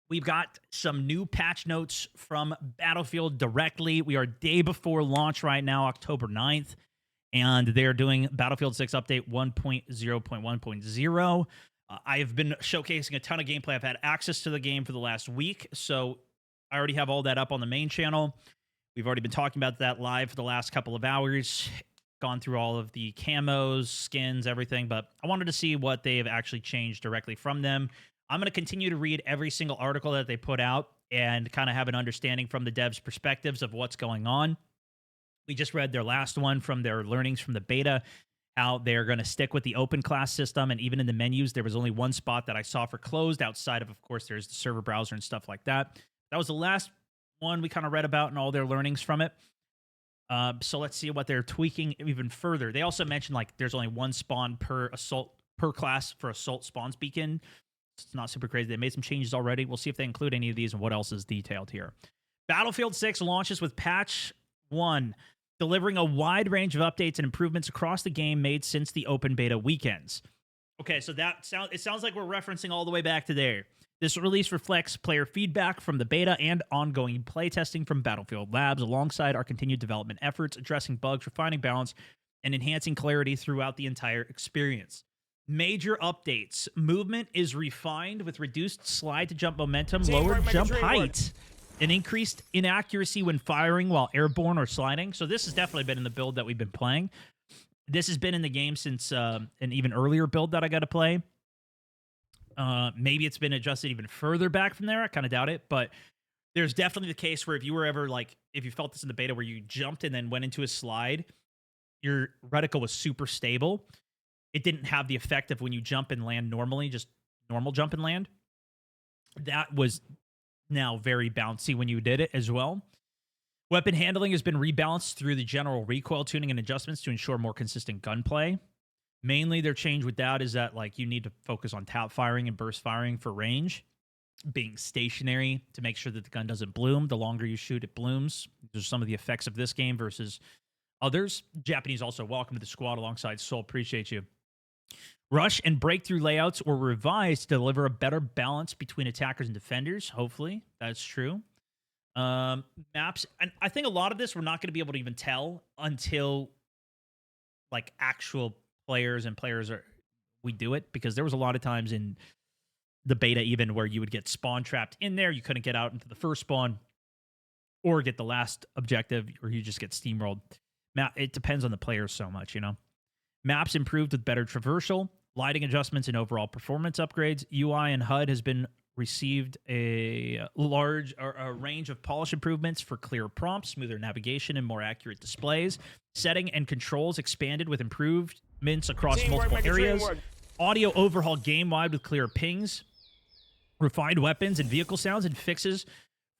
We've got some new patch notes from Battlefield directly. We are day before launch right now, October 9th, and they're doing Battlefield 6 Update 1.0.1.0. I have been showcasing a ton of gameplay. I've had access to the game for the last week, so I already have all that up on the main channel. We've already been talking about that live for the last couple of hours, gone through all of the camos, skins, everything, but I wanted to see what they have actually changed directly from them. I'm going to continue to read every single article that they put out and kind of have an understanding from the devs' perspectives of what's going on. We just read their last one from their learnings from the beta, how they're going to stick with the open class system. And even in the menus, there was only one spot that I saw for closed outside of course, there's the server browser and stuff like that. That was the last one we kind of read about and all their learnings from it. So let's see what they're tweaking even further. They also mentioned like there's only one spawn per class for assault spawns beacon. It's not super crazy. They made some changes already. We'll see if they include any of these and what else is detailed here. Battlefield 6 launches with patch 1, delivering a wide range of updates and improvements across the game made since the open beta weekends. Okay, so it sounds like we're referencing all the way back to there. This release reflects player feedback from the beta and ongoing playtesting from Battlefield Labs, alongside our continued development efforts, addressing bugs, refining balance, and enhancing clarity throughout the entire experience. Major updates. Movement is refined with reduced slide to jump momentum, lowered jump height, and increased inaccuracy when firing while airborne or sliding. So this has definitely been in the build that we've been playing. This has been in the game since an even earlier build that I got to play. Maybe it's been adjusted even further back from there. I kind of doubt it, but there's definitely the case where if you were ever like, if you felt this in the beta where you jumped and then went into a slide, your reticle was super stable. It didn't have the effect of when you jump and land normally, just normal jump and land. That was now very bouncy when you did it as well. Weapon handling has been rebalanced through the general recoil tuning and adjustments to ensure more consistent gunplay. Mainly their change with that is that like you need to focus on tap firing and burst firing for range, being stationary to make sure that the gun doesn't bloom. The longer you shoot, it blooms. Those are some of the effects of this game versus others. Japanese also, welcome to the squad alongside Soul. Appreciate you. Rush and breakthrough layouts were revised to deliver a better balance between attackers and defenders. Hopefully, that's true. Maps, and I think a lot of this we're not going to be able to even tell until like actual players we do it, because there was a lot of times in the beta even where you would get spawn trapped in there. You couldn't get out into the first spawn or get the last objective, or you just get steamrolled. It depends on the players so much, you know. Maps improved with better traversal, lighting adjustments, and overall performance upgrades. UI and HUD has been received a range of polish improvements for clearer prompts, smoother navigation, and more accurate displays. Setting and controls expanded with improvements across multiple areas. Audio overhaul game-wide with clearer pings, refined weapons and vehicle sounds, and fixes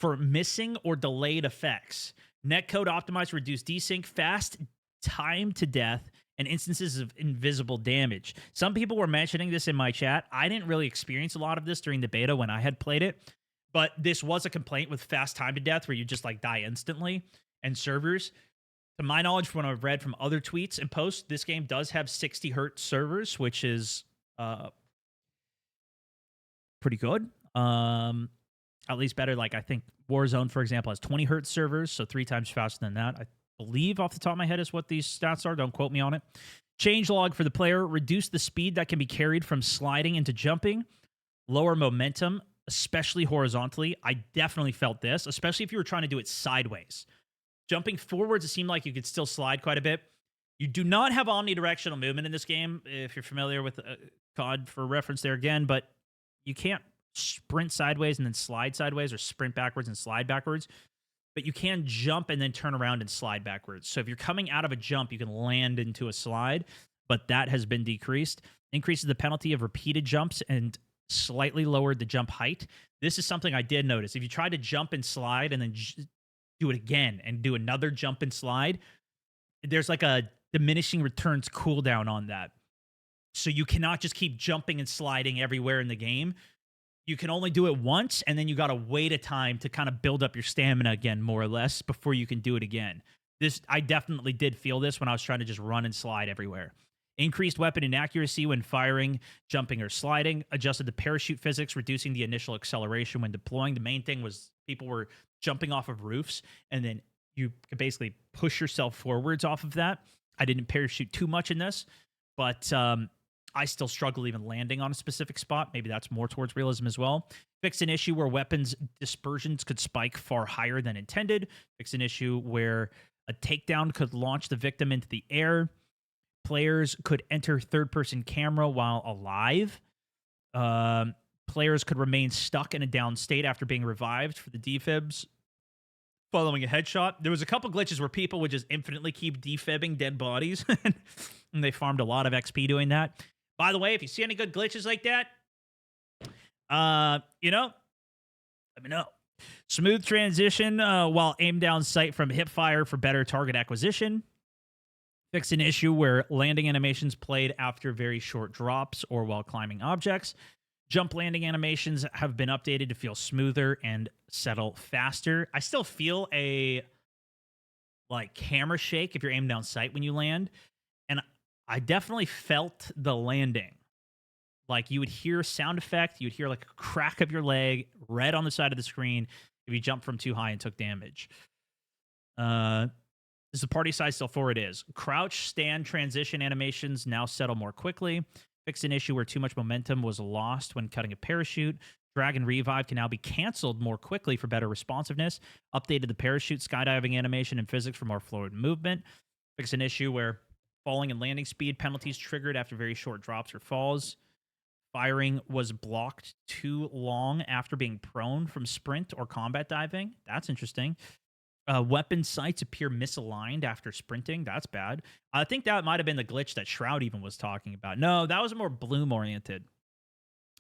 for missing or delayed effects. Netcode optimized to reduce desync, fast time to death, and instances of invisible damage. Some people were mentioning this in my chat. I didn't really experience a lot of this during the beta when I had played it, but this was a complaint with fast time to death where you just like die instantly. And servers, to my knowledge, from what I've read from other tweets and posts, this game does have 60 hertz servers, which is pretty good. At least better. Like I think Warzone, for example, has 20 hertz servers, so 3 times faster than that. I believe off the top of my head is what these stats are. Don't quote me on it. Changelog for the player. Reduce the speed that can be carried from sliding into jumping. Lower momentum, especially horizontally. I definitely felt this, especially if you were trying to do it sideways. Jumping forwards, it seemed like you could still slide quite a bit. You do not have omnidirectional movement in this game, if you're familiar with COD for reference there again, but you can't sprint sideways and then slide sideways, or sprint backwards and slide backwards. But you can jump and then turn around and slide backwards. So if you're coming out of a jump, you can land into a slide, but that has been decreased. Increases the penalty of repeated jumps and slightly lowered the jump height. This is something I did notice. If you try to jump and slide and then do it again and do another jump and slide, there's like a diminishing returns cooldown on that. So you cannot just keep jumping and sliding everywhere in the game. You can only do it once, and then you got to wait a time to kind of build up your stamina again, more or less, before you can do it again. I definitely did feel this when I was trying to just run and slide everywhere. Increased weapon inaccuracy when firing, jumping, or sliding. Adjusted the parachute physics, reducing the initial acceleration when deploying. The main thing was people were jumping off of roofs, and then you could basically push yourself forwards off of that. I didn't parachute too much in this, but I still struggle even landing on a specific spot. Maybe that's more towards realism as well. Fixed an issue where weapons dispersions could spike far higher than intended. Fixed an issue where a takedown could launch the victim into the air. Players could enter third-person camera while alive. Players could remain stuck in a down state after being revived for the defibs following a headshot. There was a couple glitches where people would just infinitely keep defibbing dead bodies, and they farmed a lot of XP doing that. By the way, if you see any good glitches like that, let me know. Smooth transition while aim down sight from hip fire for better target acquisition. Fix an issue where landing animations played after very short drops or while climbing objects. Jump landing animations have been updated to feel smoother and settle faster. I still feel a camera shake if you're aiming down sight when you land. And I definitely felt the landing. Like you would hear a sound effect, you would hear like a crack of your leg, red on the side of the screen if you jumped from too high and took damage. Is the party size still 4? It is. Crouch, stand, transition animations now settle more quickly. Fixed an issue where too much momentum was lost when cutting a parachute. Drag and revive can now be canceled more quickly for better responsiveness. Updated the parachute skydiving animation and physics for more fluid movement. Fixed an issue where falling and landing speed penalties triggered after very short drops or falls. Firing was blocked too long after being prone from sprint or combat diving. That's interesting. Weapon sights appear misaligned after sprinting. That's bad. I think that might have been the glitch that Shroud even was talking about. No, that was more bloom-oriented.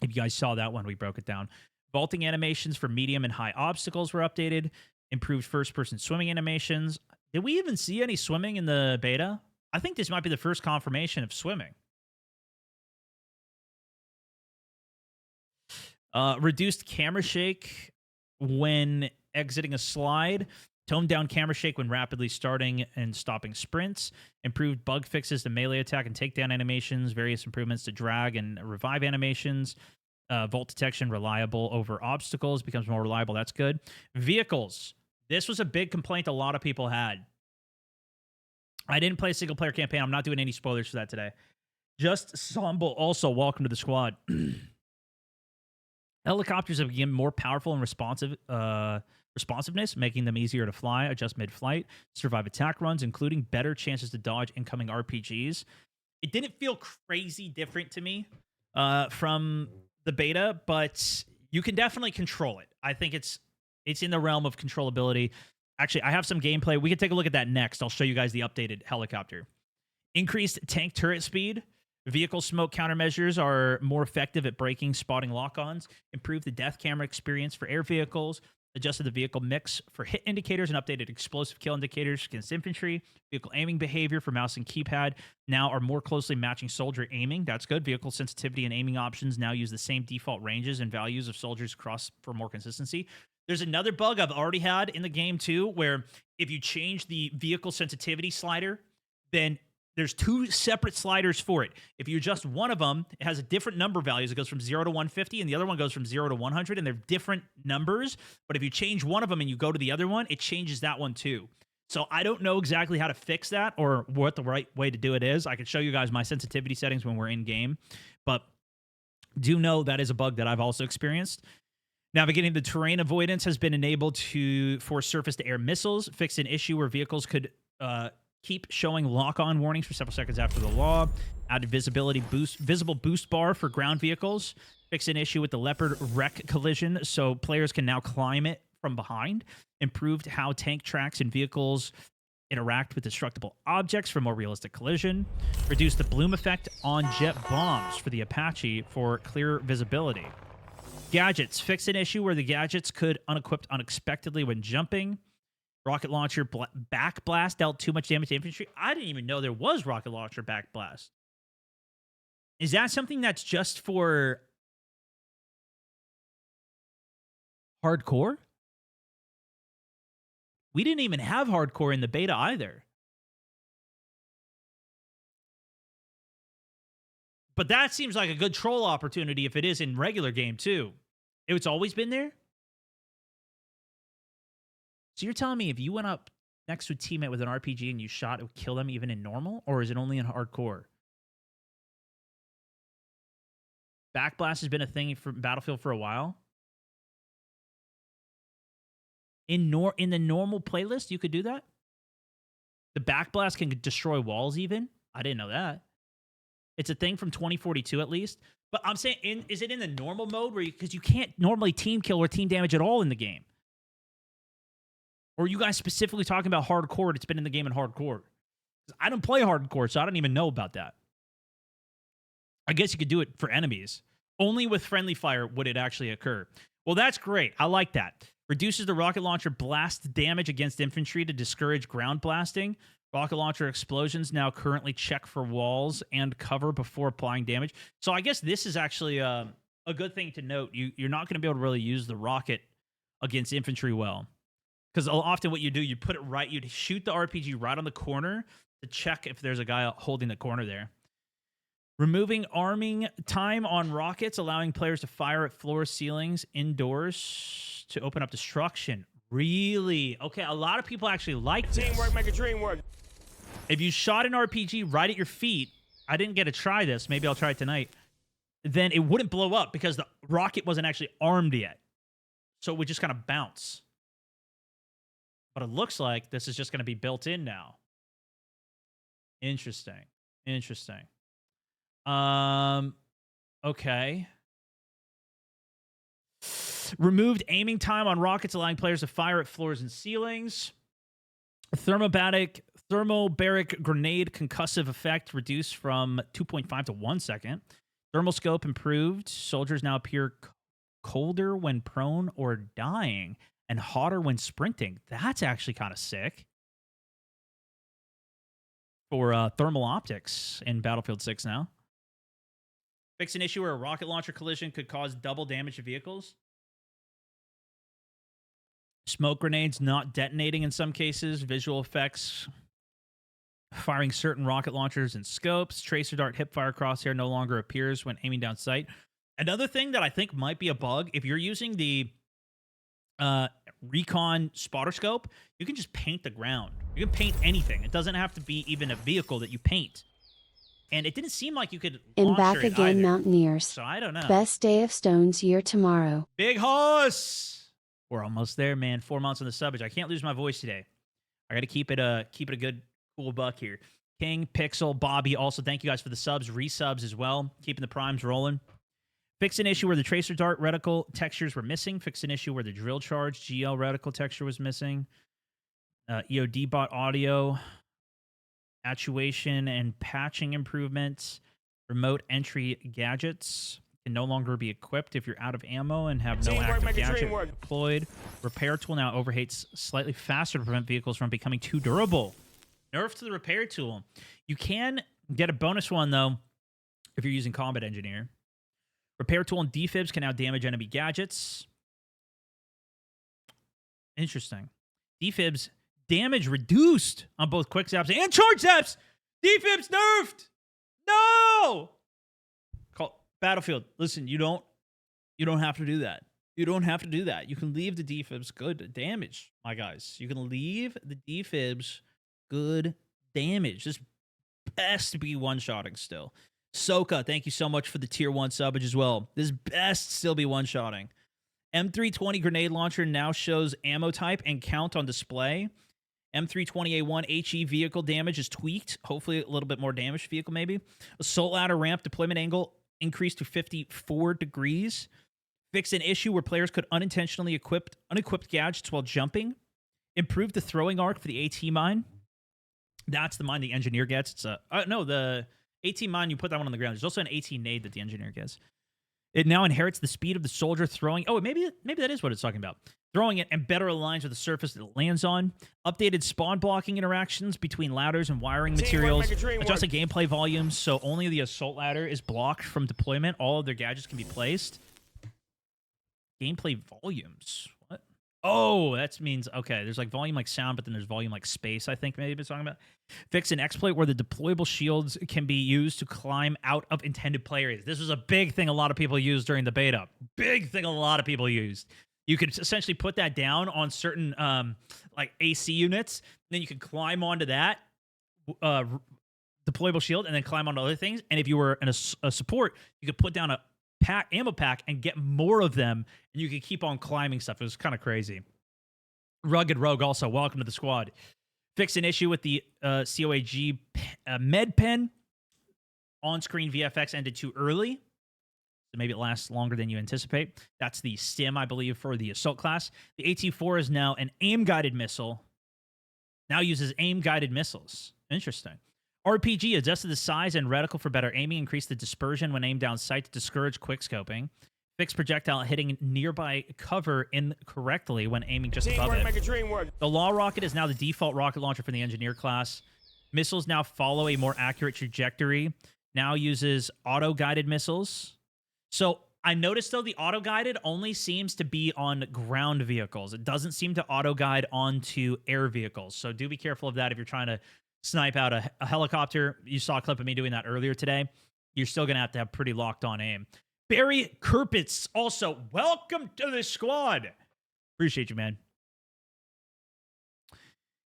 If you guys saw that one, we broke it down. Vaulting animations for medium and high obstacles were updated. Improved first-person swimming animations. Did we even see any swimming in the beta? I think this might be the first confirmation of swimming. Reduced camera shake when exiting a slide. Toned down camera shake when rapidly starting and stopping sprints. Improved bug fixes to melee attack and takedown animations. Various improvements to drag and revive animations. Vault detection reliable over obstacles. Becomes more reliable. That's good. Vehicles. This was a big complaint a lot of people had. I didn't play a single player campaign. I'm not doing any spoilers for that today. Just Somble. Also, welcome to the squad. Helicopters have become more powerful and responsiveness, making them easier to fly, adjust mid-flight, survive attack runs, including better chances to dodge incoming RPGs. It didn't feel crazy different to me from the beta, but you can definitely control it. I think it's in the realm of controllability. Actually, I have some gameplay. We can take a look at that next. I'll show you guys the updated helicopter. Increased tank turret speed. Vehicle smoke countermeasures are more effective at breaking, spotting lock-ons. Improved the death camera experience for air vehicles. Adjusted the vehicle mix for hit indicators and updated explosive kill indicators against infantry. Vehicle aiming behavior for mouse and keypad now are more closely matching soldier aiming. That's good. Vehicle sensitivity and aiming options now use the same default ranges and values of soldiers across for more consistency. There's another bug I've already had in the game too, where if you change the vehicle sensitivity slider, then there's two separate sliders for it. If you adjust one of them, it has a different number values. It goes from 0 to 150, and the other one goes from 0 to 100, and they're different numbers. But if you change one of them and you go to the other one, it changes that one too. So I don't know exactly how to fix that or what the right way to do it is. I can show you guys my sensitivity settings when we're in game, but do know that is a bug that I've also experienced. Navigating the terrain avoidance has been enabled for surface-to-air missiles. Fixed an issue where vehicles could keep showing lock-on warnings for several seconds after the law. Added visible boost bar for ground vehicles. Fix an issue with the Leopard wreck collision, so players can now climb it from behind. Improved how tank tracks and vehicles interact with destructible objects for more realistic collision. Reduced the bloom effect on jet bombs for the Apache for clearer visibility. Gadgets. Fix an issue where the gadgets could unequip unexpectedly when jumping. Rocket launcher back blast dealt too much damage to infantry. I didn't even know there was rocket launcher back blast. Is that something that's just for hardcore? We didn't even have hardcore in the beta either. But that seems like a good troll opportunity if it is in regular game, too. It's always been there? So you're telling me if you went up next to a teammate with an RPG and you shot, it would kill them even in normal? Or is it only in hardcore? Backblast has been a thing for Battlefield for a while. In the normal playlist, you could do that? The backblast can destroy walls even? I didn't know that. It's a thing from 2042 at least. But I'm saying, is it in the normal mode? Because you can't normally team kill or team damage at all in the game. Or are you guys specifically talking about hardcore? It's been in the game in hardcore. I don't play hardcore, so I don't even know about that. I guess you could do it for enemies. Only with friendly fire would it actually occur. Well, that's great. I like that. Reduces the rocket launcher blast damage against infantry to discourage ground blasting. Rocket launcher explosions now currently check for walls and cover before applying damage. So I guess this is actually a good thing to note. You're not going to be able to really use the rocket against infantry well. Because often what you do, you put it right, you'd shoot the RPG right on the corner to check if there's a guy holding the corner there. Removing arming time on rockets, allowing players to fire at floor ceilings indoors to open up destruction. Really? Okay, a lot of people actually like this. Teamwork make a dream work. If you shot an RPG right at your feet, I didn't get to try this, maybe I'll try it tonight, then it wouldn't blow up because the rocket wasn't actually armed yet. So it would just kind of bounce. But it looks like this is just going to be built in now. Interesting. Interesting. Okay. Removed aiming time on rockets, allowing players to fire at floors and ceilings. Thermobaric grenade concussive effect reduced from 2.5 to 1 second. Thermal scope improved. Soldiers now appear colder when prone or dying and hotter when sprinting. That's actually kind of sick. For thermal optics in Battlefield 6 now. Fix an issue where a rocket launcher collision could cause double damage to vehicles. Smoke grenades not detonating in some cases. Visual effects. Firing certain rocket launchers and scopes. Tracer dart hipfire crosshair no longer appears when aiming down sight. Another thing that I think might be a bug, if you're using the recon spotter scope, you can just paint the ground. You can paint anything. It doesn't have to be even a vehicle that you paint. And it didn't seem like you could in back again, either. Mountaineers. So I don't know. Best day of Stone's year tomorrow. Big hoss. We're almost there, man. 4 months on the subbage. I can't lose my voice today. I got to keep it a good, cool buck here. King, Pixel, Bobby. Also, thank you guys for the subs, resubs as well. Keeping the primes rolling. Fix an issue where the tracer dart reticle textures were missing. Fix an issue where the drill charge GL reticle texture was missing. EOD bot audio. Actuation and patching improvements. Remote entry gadgets can no longer be equipped if you're out of ammo and have no active gadget deployed. Repair tool now overheats slightly faster to prevent vehicles from becoming too durable. Nerf to the repair tool. You can get a bonus one, though, if you're using Combat Engineer. Repair tool and defibs can now damage enemy gadgets. Interesting. Defibs damage reduced on both quick zaps and charge zaps. Defibs nerfed. No. Call Battlefield. Listen, you don't have to do that. You don't have to do that. You can leave the defibs good damage, my guys. You can leave the defibs good damage. This best be one-shotting still. Soka, thank you so much for the tier 1 subbage as well. This best still be one-shotting. M320 grenade launcher now shows ammo type and count on display. M320A1 HE vehicle damage is tweaked. Hopefully a little bit more damage vehicle maybe. Assault ladder ramp deployment angle increased to 54 degrees. Fix an issue where players could unintentionally equip unequipped gadgets while jumping. Improve the throwing arc for the AT mine. That's the mine the engineer gets. It's no, the AT mine, you put that one on the ground. There's also an AT nade that the engineer gets. It now inherits the speed of the soldier throwing. Oh, maybe that is what it's talking about. Throwing it and better aligns with the surface that it lands on. Updated spawn blocking interactions between ladders and wiring materials. Adjusted gameplay volumes, so only the assault ladder is blocked from deployment. All of their gadgets can be placed. Gameplay volumes. What? Oh, that means okay. There's like volume like sound, but then there's volume like space. I think maybe it's talking about. Fix an exploit where the deployable shields can be used to climb out of intended play areas. This was a big thing a lot of people used during the beta. Big thing a lot of people used. You could essentially put that down on certain like AC units. Then you could climb onto that deployable shield and then climb onto other things. And if you were in a support, you could put down a ammo pack and get more of them, and you could keep on climbing stuff. It was kind of crazy. Rugged Rogue also, welcome to the squad. Fix an issue with the COAG med pen. On-screen VFX ended too early, so maybe it lasts longer than you anticipate. That's the stim, I believe, for the assault class. The AT-4 is now an aim-guided missile. Now uses aim-guided missiles. Interesting. RPG adjusted the size and reticle for better aiming, increased the dispersion when aimed down sight to discourage quickscoping. Fixed projectile hitting nearby cover incorrectly when aiming just above it. Make a dream work. The Law Rocket is now the default rocket launcher for the Engineer class. Missiles now follow a more accurate trajectory. Now uses auto-guided missiles. So I noticed, though, the auto-guided only seems to be on ground vehicles. It doesn't seem to auto-guide onto air vehicles. So do be careful of that if you're trying to snipe out a helicopter. You saw a clip of me doing that earlier today. You're still going to have pretty locked on aim. Barry Kerpitz, also, welcome to the squad. Appreciate you, man.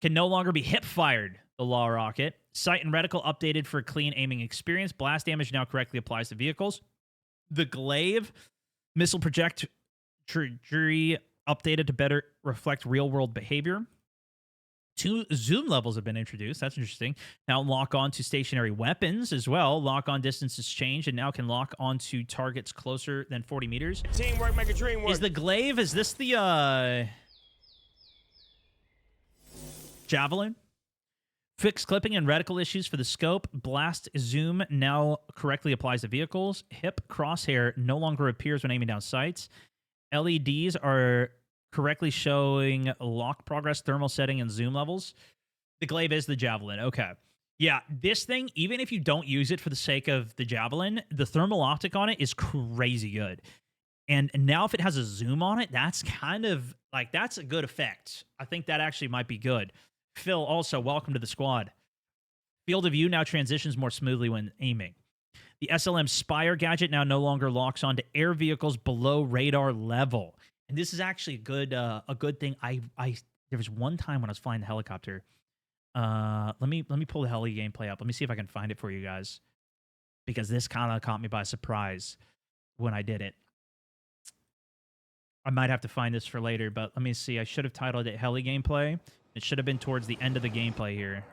Can no longer be hip-fired, the Law Rocket. Sight and reticle updated for a clean aiming experience. Blast damage now correctly applies to vehicles. The Glaive missile trajectory updated to better reflect real-world behavior. 2 zoom levels have been introduced. That's interesting. Now lock on to stationary weapons as well. Lock on distance has changed and now can lock onto targets closer than 40 meters. Teamwork make a dream work. Is the Glaive, is this the Javelin? Fixed clipping and reticle issues for the scope. Blast zoom now correctly applies to vehicles. Hip crosshair no longer appears when aiming down sights. LEDs are correctly showing lock progress, thermal setting, and zoom levels. The Glaive is the Javelin. Okay. Yeah, this thing, even if you don't use it for the sake of the Javelin, the thermal optic on it is crazy good. And now if it has a zoom on it, that's kind of, like, that's a good effect. I think that actually might be good. Phil, also, welcome to the squad. Field of view now transitions more smoothly when aiming. The SLM Spire gadget now no longer locks onto air vehicles below radar level. And this is actually a good thing. There was one time when I was flying the helicopter. Let me pull the heli gameplay up. Let me see if I can find it for you guys, because this kind of caught me by surprise when I did it. I might have to find this for later, but let me see. I should have titled it heli gameplay. It should have been towards the end of the gameplay here.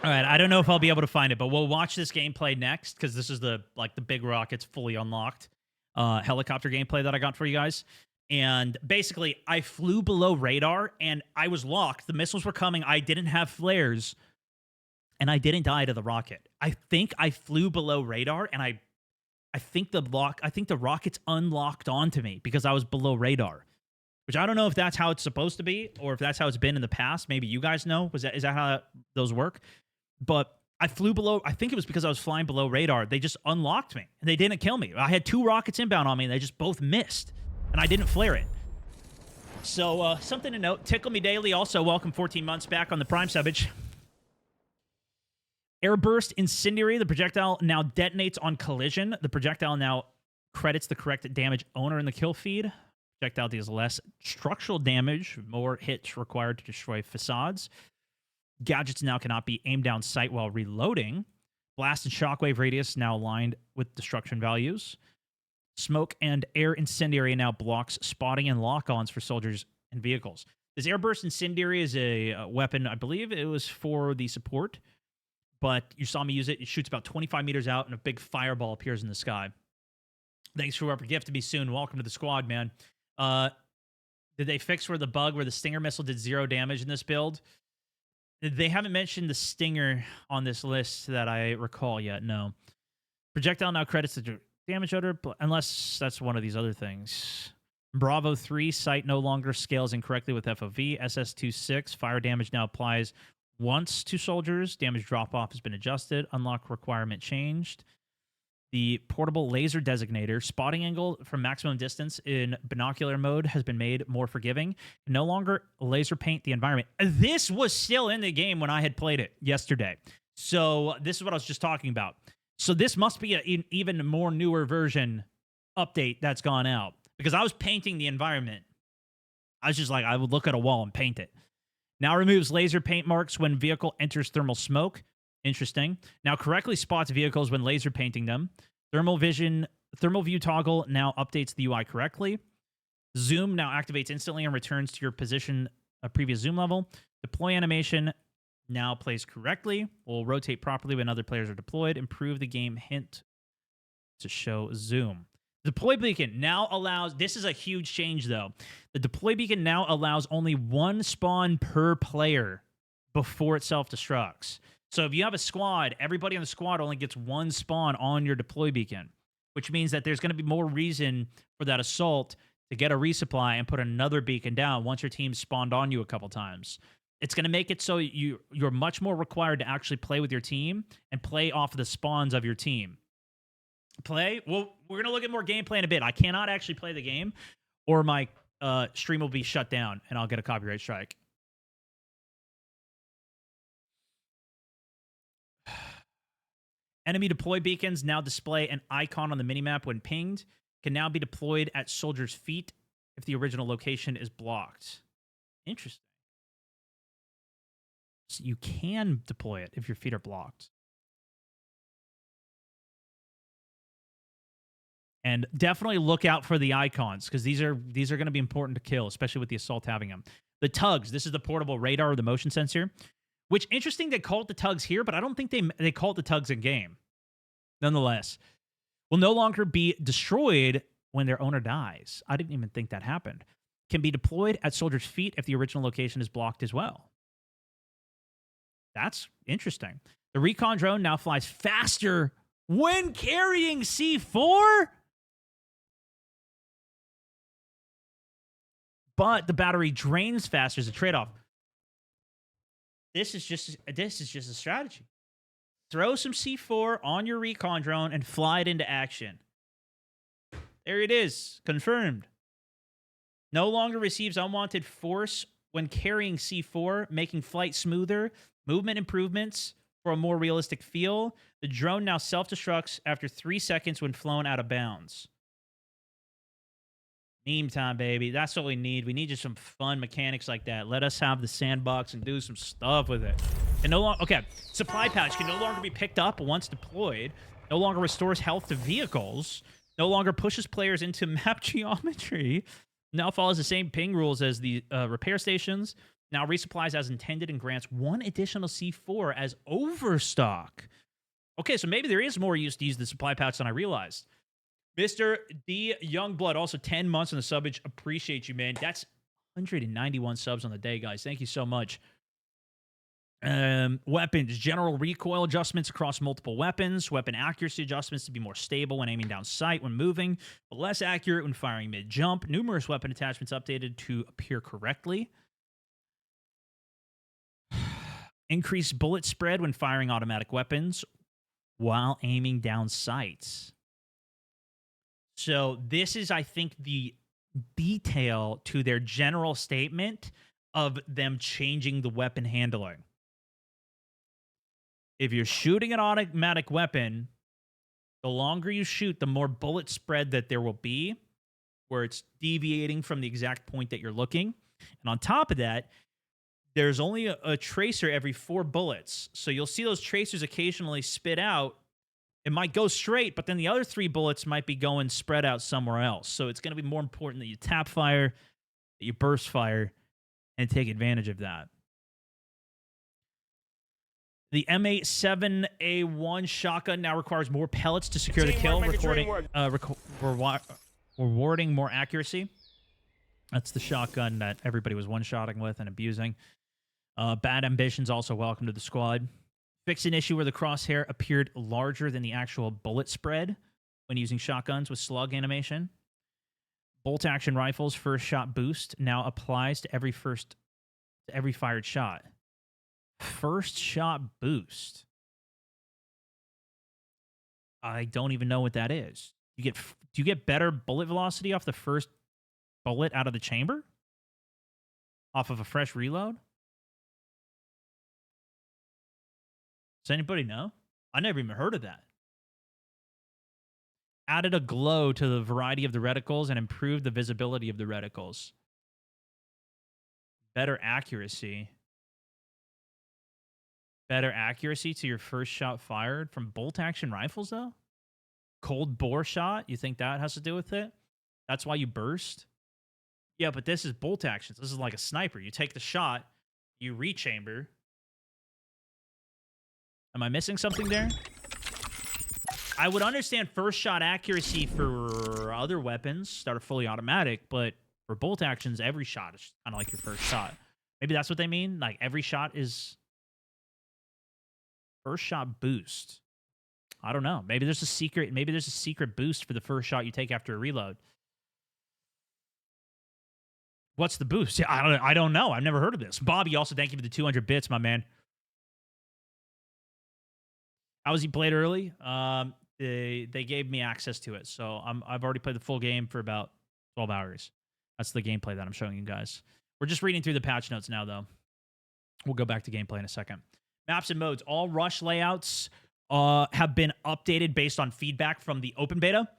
All right, I don't know if I'll be able to find it, but we'll watch this gameplay next, because this is the big rockets fully unlocked helicopter gameplay that I got for you guys. And basically, I flew below radar, and I was locked. The missiles were coming. I didn't have flares, and I didn't die to the rocket. I think I flew below radar, and I think the rockets unlocked onto me because I was below radar. Which I don't know if that's how it's supposed to be, or if that's how it's been in the past. Maybe you guys know. Is that how those work? But I flew below. I think it was because I was flying below radar. They just unlocked me, and they didn't kill me. I had 2 rockets inbound on me, and they just both missed, and I didn't flare it. So something to note. Tickle Me Daily, also welcome 14 months back on the Prime subbage. Airburst Incendiary. The projectile now detonates on collision. The projectile now credits the correct damage owner in the kill feed. Projectile deals less structural damage, more hits required to destroy facades. Gadgets now cannot be aimed down sight while reloading. Blast and shockwave radius now aligned with destruction values. Smoke and air incendiary now blocks spotting and lock-ons for soldiers and vehicles. This airburst incendiary is a weapon, I believe it was for the support, but you saw me use it. It shoots about 25 meters out, and a big fireball appears in the sky. Thanks for your gift to be soon. Welcome to the squad, man. Did they fix where the Stinger missile did 0 damage in this build? They haven't mentioned the Stinger on this list that I recall yet, no. Projectile now credits the damage odor, unless that's one of these other things. Bravo 3, sight no longer scales incorrectly with FOV. SS26, fire damage now applies once to soldiers. Damage drop-off has been adjusted. Unlock requirement changed. The portable laser designator spotting angle from maximum distance in binocular mode has been made more forgiving. No longer laser paint the environment. This was still in the game when I had played it yesterday. So this is what I was just talking about. So this must be an even more newer version update that's gone out, because I was painting the environment. I was just like, I would look at a wall and paint it. Now removes laser paint marks when vehicle enters thermal smoke. Interesting. Now correctly spots vehicles when laser painting them. Thermal view toggle now updates the UI correctly. Zoom now activates instantly and returns to your position, a previous zoom level. Deploy animation now plays correctly. Will rotate properly when other players are deployed. Improve the game hint to show zoom. Deploy beacon now allows, this is a huge change though. The deploy beacon now allows only one spawn per player before it self-destructs. So if you have a squad, everybody on the squad only gets one spawn on your deploy beacon, which means that there's going to be more reason for that assault to get a resupply and put another beacon down once your team's spawned on you a couple times. It's going to make it so you're much more required to actually play with your team and play off of the spawns of your team. Well, we're going to look at more gameplay in a bit. I cannot actually play the game, or my stream will be shut down and I'll get a copyright strike. Enemy deploy beacons now display an icon on the minimap when pinged. Can now be deployed at soldiers' feet if the original location is blocked. Interesting. So you can deploy it if your feet are blocked. And definitely look out for the icons, because these are going to be important to kill, especially with the assault having them. The tugs. This is the portable radar or the motion sensor. Which, interesting, they call it the tugs here, but I don't think they call it the tugs in game. Nonetheless, will no longer be destroyed when their owner dies. I didn't even think that happened. Can be deployed at soldiers' feet if the original location is blocked as well. That's interesting. The recon drone now flies faster when carrying C4? But the battery drains faster as a trade-off. This is just a strategy. Throw some C4 on your recon drone and fly it into action. There it is. Confirmed. No longer receives unwanted force when carrying C4, making flight smoother. Movement improvements for a more realistic feel. The drone now self-destructs after 3 seconds when flown out of bounds. Meme time, baby. That's what we need. We need just some fun mechanics like that. Let us have the sandbox and do some stuff with it. And okay, supply pouch can no longer be picked up once deployed. No longer restores health to vehicles. No longer pushes players into map geometry. Now follows the same ping rules as the repair stations. Now resupplies as intended and grants 1 additional C4 as overstock. Okay, so maybe there is more use to use the supply pouch than I realized. Mr. D. Youngblood, also 10 months on the subbage. Appreciate you, man. That's 191 subs on the day, guys. Thank you so much. Weapons. General recoil adjustments across multiple weapons. Weapon accuracy adjustments to be more stable when aiming down sight when moving, but less accurate when firing mid-jump. Numerous weapon attachments updated to appear correctly. Increased bullet spread when firing automatic weapons while aiming down sights. So this is, I think, the detail to their general statement of them changing the weapon handling. If you're shooting an automatic weapon, the longer you shoot, the more bullet spread that there will be, where it's deviating from the exact point that you're looking. And on top of that, there's only a tracer every 4 bullets. So you'll see those tracers occasionally spit out. It might go straight, but then the other 3 bullets might be going spread out somewhere else. So it's going to be more important that you tap fire, that you burst fire, and take advantage of that. The M87A1 shotgun now requires more pellets to secure the kill, rewarding more accuracy. That's the shotgun that everybody was one-shotting with and abusing. Bad Ambitions also welcome to the squad. Fixed an issue where the crosshair appeared larger than the actual bullet spread when using shotguns with slug animation. Bolt action rifles first shot boost now applies to every fired shot. First shot boost. I don't even know what that is. Do you get better bullet velocity off the first bullet out of the chamber? Off of a fresh reload? Does anybody know? I never even heard of that. Added a glow to the variety of the reticles and improved the visibility of the reticles. Better accuracy. Better accuracy to your first shot fired from bolt action rifles, though? Cold bore shot? You think that has to do with it? That's why you burst? Yeah, but this is bolt actions. This is like a sniper. You take the shot, you rechamber. Am I missing something there? I would understand first shot accuracy for other weapons that are fully automatic, but for bolt actions, every shot is kind of like your first shot. Maybe that's what they mean. Like every shot is first shot boost. I don't know. Maybe there's a secret. Maybe there's a secret boost for the first shot you take after a reload. What's the boost? Yeah, I don't know. I've never heard of this. Bobby, also thank you for the 200 bits, my man. How was he played early? They gave me access to it, so I've already played the full game for about 12 hours. That's the gameplay that I'm showing you guys. We're just reading through the patch notes now, though. We'll go back to gameplay in a second. Maps and modes. All Rush layouts have been updated based on feedback from the open beta.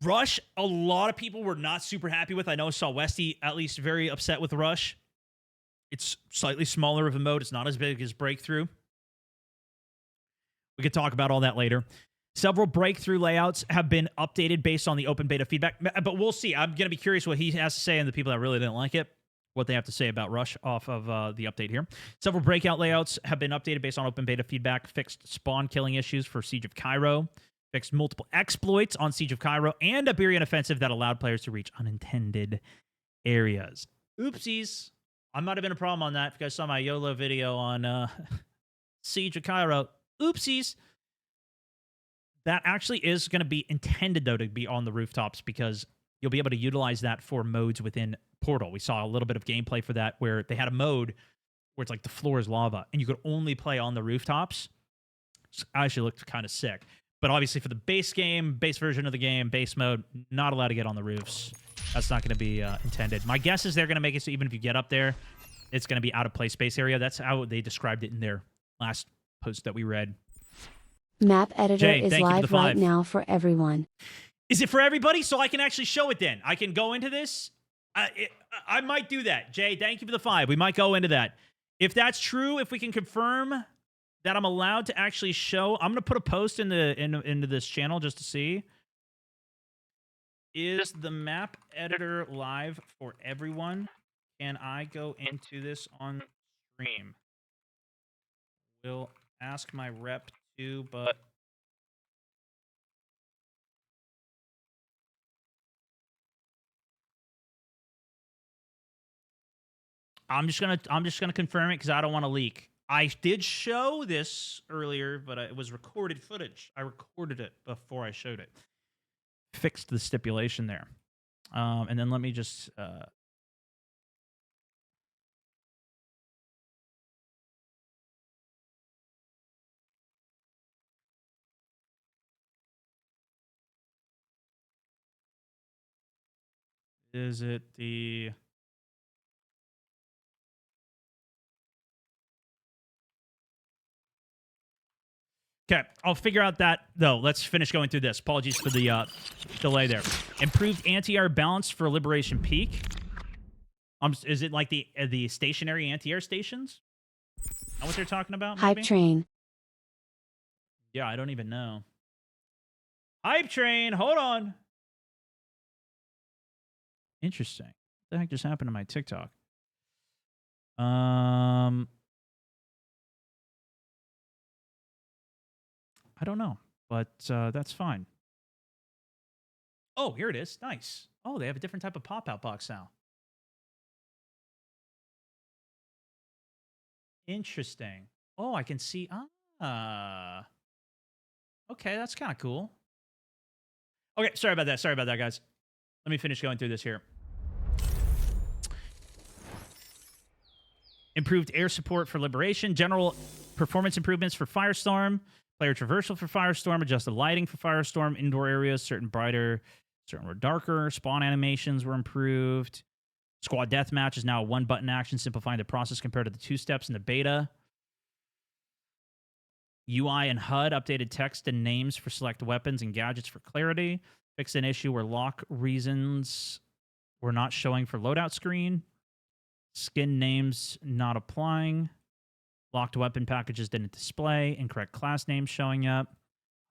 Rush, a lot of people were not super happy with. I know I saw Westy at least very upset with Rush. It's slightly smaller of a mode. It's not as big as Breakthrough. We could talk about all that later. Several Breakthrough layouts have been updated based on the open beta feedback, but we'll see. I'm going to be curious what he has to say and the people that really didn't like it, what they have to say about Rush off of the update here. Several Breakout layouts have been updated based on open beta feedback, fixed spawn killing issues for Siege of Cairo, fixed multiple exploits on Siege of Cairo, and a Iberian offensive that allowed players to reach unintended areas. Oopsies. I might have been a problem on that. If you guys saw my YOLO video on Siege of Cairo, oopsies. That actually is going to be intended, though, to be on the rooftops because you'll be able to utilize that for modes within Portal. We saw a little bit of gameplay for that where they had a mode where it's like the floor is lava and you could only play on the rooftops. It actually looked kind of sick. But obviously for the base game, base version of the game, base mode, not allowed to get on the roofs. That's not going to be intended. My guess is they're going to make it so even if you get up there, it's going to be out of play space area. That's how they described it in their last post that we read. Map editor Jay, is thank you for the live right 5. now for everyone. Is it for everybody? So I can actually show it then. I can go into this. I might do that. Jay, thank you for the 5. We might go into that. If that's true, if we can confirm that I'm allowed to actually show, I'm going to put a post into this channel just to see. Is the map editor live for everyone? Can I go into this on stream? Will ask my rep to, but I'm just gonna confirm it because I don't want to leak. I did show this earlier, but it was recorded footage. I recorded it before I showed it. Fixed the stipulation there, and then let me just. Is it the... Okay, I'll figure out that, though. Let's finish going through this. Apologies for the delay there. Improved anti-air balance for Liberation Peak. Is it like the stationary anti-air stations? Is that what they're talking about, maybe? Hype train. Yeah, I don't even know. Hype train, hold on. Interesting. What the heck just happened to my TikTok? I don't know, but that's fine. Oh, here it is. Nice. Oh, they have a different type of pop-out box now. Interesting. Oh, I can see. Okay, that's kind of cool. Okay, sorry about that. Sorry about that, guys. Let me finish going through this here. Improved air support for Liberation. General performance improvements for Firestorm. Player traversal for Firestorm. Adjusted lighting for Firestorm. Indoor areas, certain brighter, certain were darker. Spawn animations were improved. Squad Deathmatch is now a one-button action, simplifying the process compared to the 2 steps in the beta. UI and HUD updated text and names for select weapons and gadgets for clarity. Fixed an issue where lock reasons were not showing for loadout screen. Skin names not applying. Locked weapon packages didn't display. Incorrect class names showing up.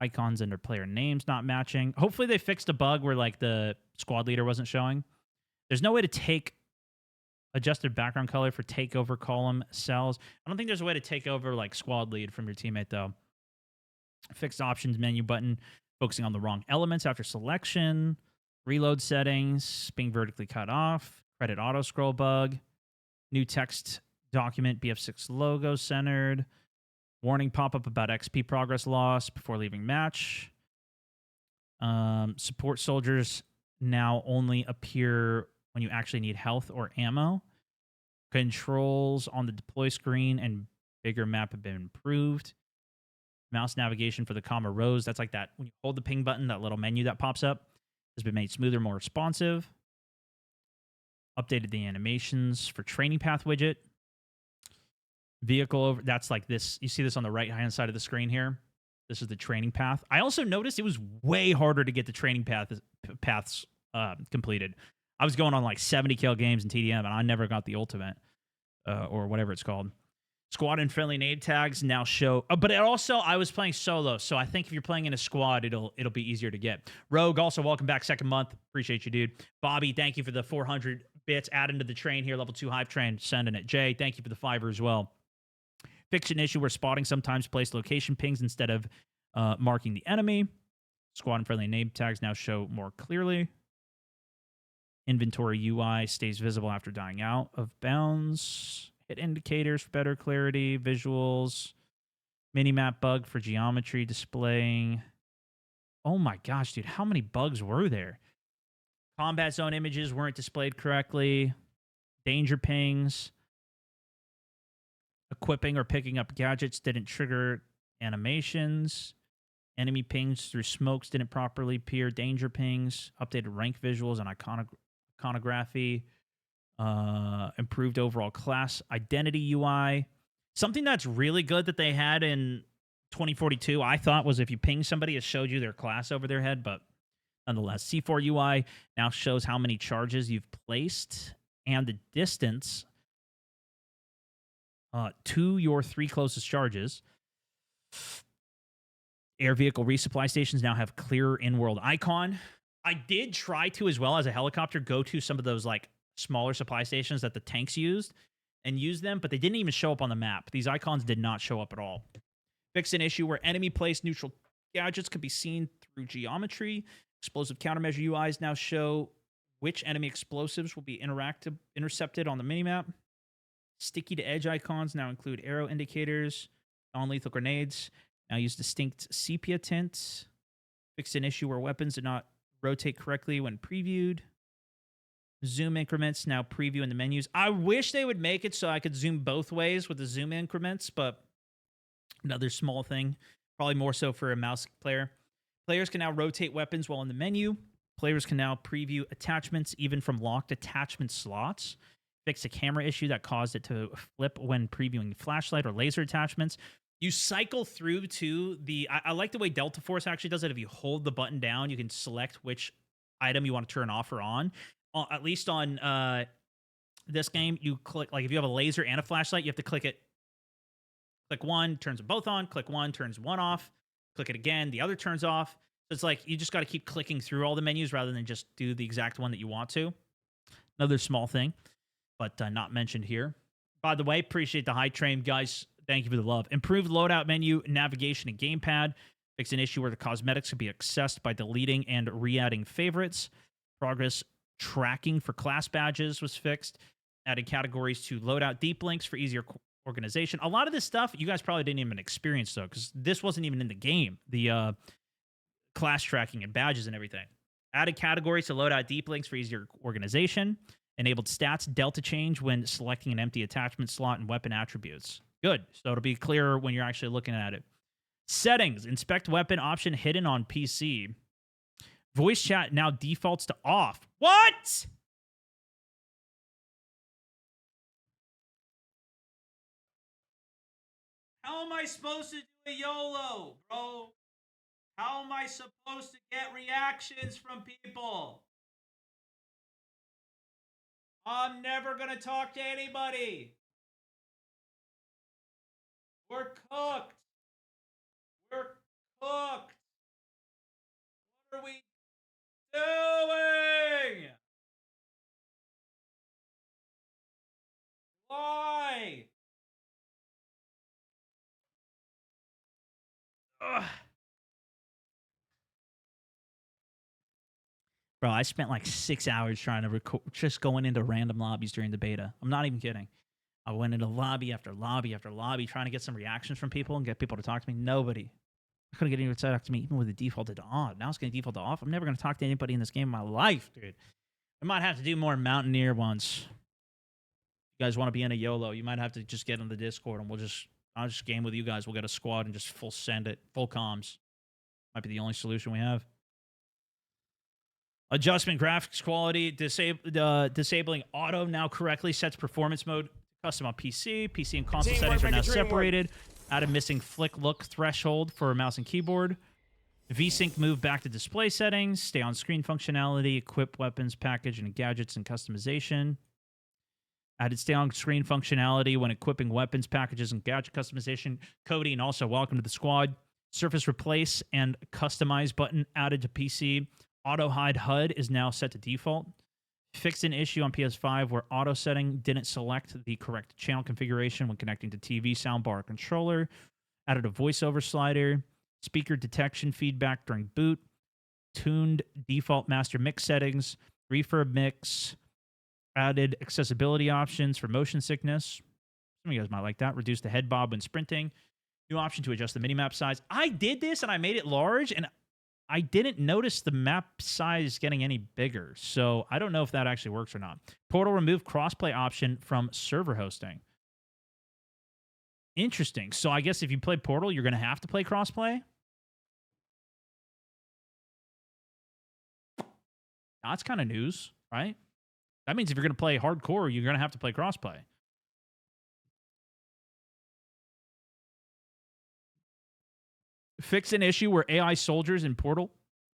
Icons under player names not matching. Hopefully they fixed a bug where like the squad leader wasn't showing. There's no way to take adjusted background color for takeover column cells. I don't think there's a way to take over like squad lead from your teammate though. Fixed options menu button focusing on the wrong elements after selection. Reload settings being vertically cut off. Credit auto scroll bug. New text document BF6 logo centered. Warning pop-up about XP progress loss before leaving match. Support soldiers now only appear when you actually need health or ammo. Controls on the deploy screen and bigger map have been improved. Mouse navigation for the comma rows. That's like that. When you hold the ping button, that little menu that pops up has been made smoother, more responsive. Updated the animations for training path widget. Vehicle over. That's like this. You see this on the right-hand side of the screen here. This is the training path. I also noticed it was way harder to get the training paths completed. I was going on like 70 kill games in TDM, and I never got the ultimate or whatever it's called. Squad and friendly name tags now show. But it also, I was playing solo, so I think if you're playing in a squad, it'll be easier to get. Rogue, also welcome back, second month. Appreciate you, dude. Bobby, thank you for the 400 bits. Adding to the train here, level 2 hype train, sending it. Jay, thank you for the 5 as well. Fix an issue where spotting sometimes place location pings instead of marking the enemy. Squad and friendly name tags now show more clearly. Inventory UI stays visible after dying out of bounds. Hit indicators for better clarity. Visuals. Minimap bug for geometry displaying. Oh my gosh, dude. How many bugs were there? Combat zone images weren't displayed correctly. Danger pings. Equipping or picking up gadgets didn't trigger animations. Enemy pings through smokes didn't properly appear. Danger pings. Updated rank visuals and iconography. Improved overall class identity UI. Something that's really good that they had in 2042, I thought, was if you ping somebody, it showed you their class over their head, but nonetheless, C4 UI now shows how many charges you've placed and the distance to your 3 closest charges. Air vehicle resupply stations now have clearer in-world icon. I did try to, as well as a helicopter, go to some of those like smaller supply stations that the tanks used and use them, but they didn't even show up on the map. These icons did not show up at all. Fix an issue where enemy placed neutral gadgets could be seen through geometry. Explosive countermeasure UIs now show which enemy explosives will be intercepted on the minimap. Sticky to edge icons now include arrow indicators. Non-lethal grenades now use distinct sepia tints. Fixed an issue where weapons did not rotate correctly when previewed. Zoom increments now preview in the menus. I wish they would make it so I could zoom both ways with the zoom increments, but another small thing, probably more so for a mouse player. Players can now rotate weapons while in the menu. Players can now preview attachments even from locked attachment slots. Fix a camera issue that caused it to flip when previewing flashlight or laser attachments. You cycle through to the... I like the way Delta Force actually does it. If you hold the button down, you can select which item you want to turn off or on. At least on this game, you click... Like, if you have a laser and a flashlight, you have to click it. Click one, turns them both on. Click one, turns one off. Click it again, the other turns off. So it's like you just got to keep clicking through all the menus rather than just do the exact one that you want to. Another small thing, but not mentioned here. By the way, appreciate the high train, guys. Thank you for the love. Improved loadout menu, navigation, and gamepad. Fix an issue where the cosmetics could be accessed by deleting and re-adding favorites. Progress tracking for class badges was fixed. Added categories to loadout deep links for easier organization. A lot of this stuff you guys probably didn't even experience, though, because this wasn't even in the game. The class tracking and badges and everything. Added categories to loadout deep links for easier organization. Enabled stats delta change when selecting an empty attachment slot and weapon attributes. Good. So it'll be clearer when you're actually looking at it. Settings. Inspect weapon option hidden on PC. Voice chat now defaults to off. What? How am I supposed to do a YOLO, bro? How am I supposed to get reactions from people? I'm never going to talk to anybody. We're cooked. We're cooked. What are we doing? Why? Ugh. Bro, I spent like 6 hours trying to record, just going into random lobbies during the beta. I'm not even kidding. I went into lobby after lobby after lobby trying to get some reactions from people and get people to talk to me. Nobody. I couldn't get anyone to talk to me even with it defaulted to on. Now it's going to default to off. I'm never going to talk to anybody in this game in my life, dude. I might have to do more Mountaineer ones. You guys want to be in a YOLO, you might have to just get on the Discord and I'll just game with you guys. We'll get a squad and just full send it. Full comms. Might be the only solution we have. Adjustment graphics quality. Disabling auto now correctly sets performance mode custom on PC. PC and console settings are now separated. Added missing flick look threshold for mouse and keyboard. VSync move back to display settings. Stay on screen functionality. Equip weapons, package, and gadgets and customization. Added stay on screen functionality when equipping weapons, packages, and gadget customization. Cody, and also welcome to the squad. Surface replace and customize button added to PC. Auto hide HUD is now set to default. Fixed an issue on PS5 where auto setting didn't select the correct channel configuration when connecting to TV, soundbar, or controller. Added a voiceover slider. Speaker detection feedback during boot. Tuned default master mix settings. Refurb mix. Added accessibility options for motion sickness. Some of you guys might like that. Reduce the head bob when sprinting. New option to adjust the minimap size. I did this and I made it large and I didn't notice the map size getting any bigger, so I don't know if that actually works or not. Portal remove crossplay option from server hosting. Interesting. So I guess if you play Portal, you're going to have to play crossplay? That's kind of news, right? That means if you're going to play hardcore, you're going to have to play crossplay. Fix an issue where AI soldiers in Portal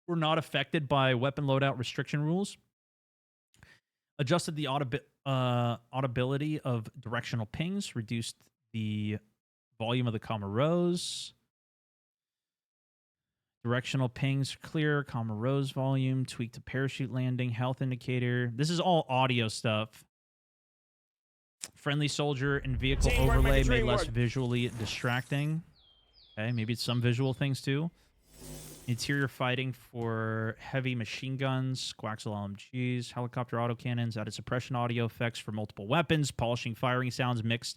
were not affected by weapon loadout restriction rules. Adjusted the audibility of directional pings. Reduced the volume of the comma rows. Directional pings clear. Comma rows volume. Tweak to parachute landing. Health indicator. This is all audio stuff. Friendly soldier and vehicle overlay made less visually distracting. Okay, maybe it's some visual things too. Interior fighting for heavy machine guns, coaxial LMGs, helicopter autocannons, added suppression audio effects for multiple weapons, polishing firing sounds mixed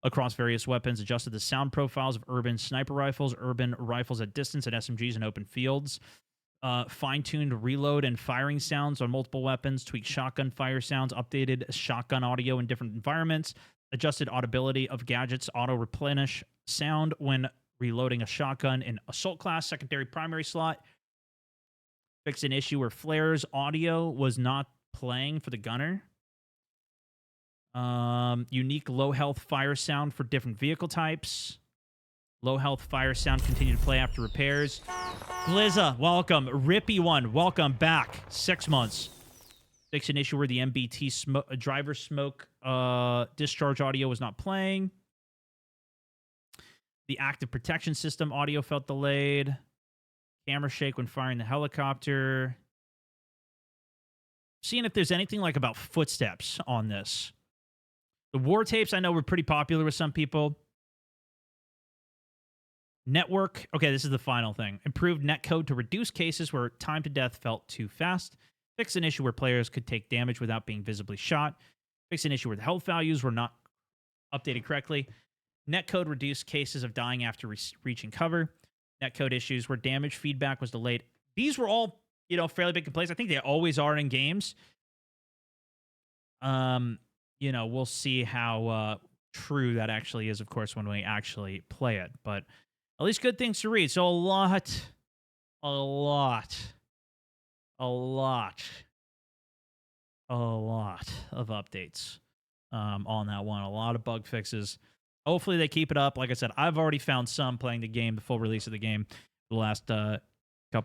across various weapons, adjusted the sound profiles of urban sniper rifles, urban rifles at distance, and SMGs in open fields. Fine-tuned reload and firing sounds on multiple weapons, tweaked shotgun fire sounds, updated shotgun audio in different environments, adjusted audibility of gadgets, auto-replenish sound when reloading a shotgun in assault class, secondary primary slot. Fixed an issue where flares audio was not playing for the gunner. Unique low health fire sound for different vehicle types. Low health fire sound continued to play after repairs. Glizza, welcome. Rippy one, welcome back. 6 months. Fixed an issue where the MBT driver smoke discharge audio was not playing. The active protection system audio felt delayed. Camera shake when firing the helicopter. Seeing if there's anything like about footsteps on this. The war tapes I know were pretty popular with some people. Network. Okay, this is the final thing. Improved netcode to reduce cases where time to death felt too fast. Fix an issue where players could take damage without being visibly shot. Fix an issue where the health values were not updated correctly. Netcode reduced cases of dying after reaching cover. Netcode issues where damage feedback was delayed. These were all, fairly big complaints. I think they always are in games. We'll see how true that actually is, of course, when we actually play it. But at least good things to read. So a lot of updates on that one. A lot of bug fixes. Hopefully they keep it up. Like I said, I've already found some playing the game, the full release of the game, the last